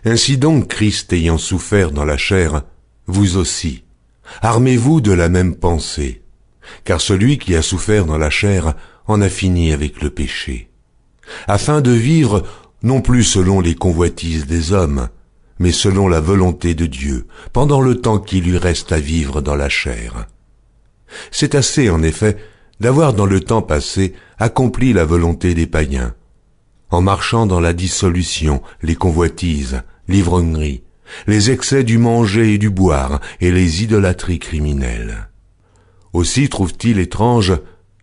Ainsi donc, Christ ayant souffert dans la chair, vous aussi, armez-vous de la même pensée, car celui qui a souffert dans la chair en a fini avec le péché, afin de vivre non plus selon les convoitises des hommes, mais selon la volonté de Dieu, pendant le temps qui lui reste à vivre dans la chair. C'est assez, en effet, d'avoir dans le temps passé accompli la volonté des païens, en marchant dans la dissolution, les convoitises, l'ivrognerie, les excès du manger et du boire, et les idolâtries criminelles. Aussi trouve-t-il étrange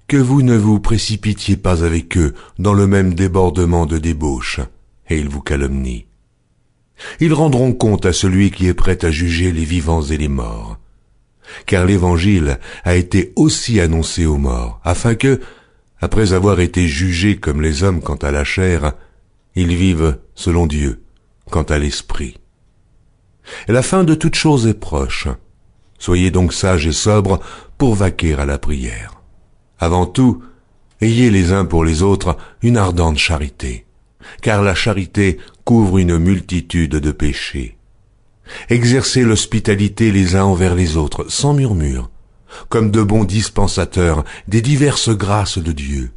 que vous ne vous précipitiez pas avec eux dans le même débordement de débauche, et ils vous calomnient. Ils rendront compte à celui qui est prêt à juger les vivants et les morts. Car l'Évangile a été aussi annoncé aux morts, afin que, après avoir été jugés comme les hommes quant à la chair, ils vivent selon Dieu, quant à l'esprit. Et la fin de toute chose est proche. Soyez donc sages et sobres pour vaquer à la prière. Avant tout, ayez les uns pour les autres une ardente charité, car la charité couvre une multitude de péchés. Exercez l'hospitalité les uns envers les autres, sans murmure, comme de bons dispensateurs des diverses grâces de Dieu.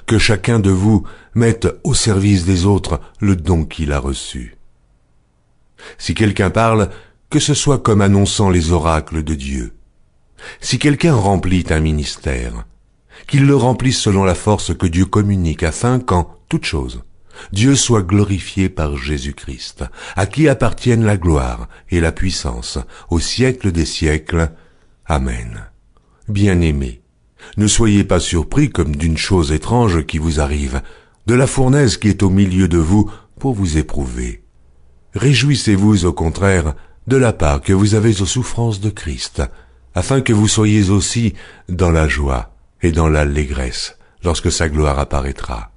Que chacun de vous mette au service des autres le don qu'il a reçu. Si quelqu'un parle, que ce soit comme annonçant les oracles de Dieu. Si quelqu'un remplit un ministère, qu'il le remplisse selon la force que Dieu communique, afin qu'en toute chose, Dieu soit glorifié par Jésus-Christ, à qui appartiennent la gloire et la puissance au siècle des siècles. Amen. Bien-aimés, ne soyez pas surpris comme d'une chose étrange qui vous arrive, de la fournaise qui est au milieu de vous pour vous éprouver. Réjouissez-vous au contraire de la part que vous avez aux souffrances de Christ, afin que vous soyez aussi dans la joie et dans l'allégresse lorsque sa gloire apparaîtra.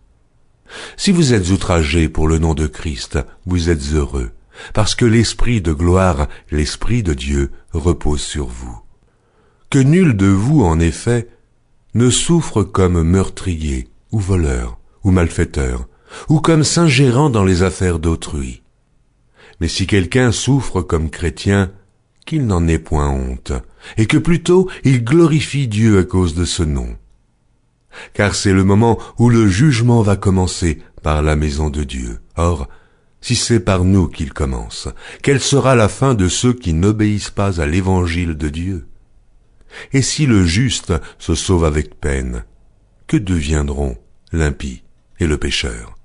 Si vous êtes outragés pour le nom de Christ, vous êtes heureux, parce que l'Esprit de gloire, l'Esprit de Dieu, repose sur vous. Que nul de vous, en effet, ne souffre comme meurtrier, ou voleur, ou malfaiteur, ou comme s'ingérant dans les affaires d'autrui. Mais si quelqu'un souffre comme chrétien, qu'il n'en ait point honte, et que plutôt il glorifie Dieu à cause de ce nom. Car c'est le moment où le jugement va commencer par la maison de Dieu. Or, si c'est par nous qu'il commence, quelle sera la fin de ceux qui n'obéissent pas à l'évangile de Dieu? Et si le juste se sauve avec peine, que deviendront l'impie et le pécheur?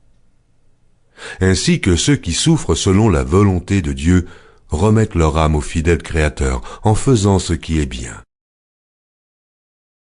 Ainsi que ceux qui souffrent selon la volonté de Dieu remettent leur âme au fidèle Créateur en faisant ce qui est bien.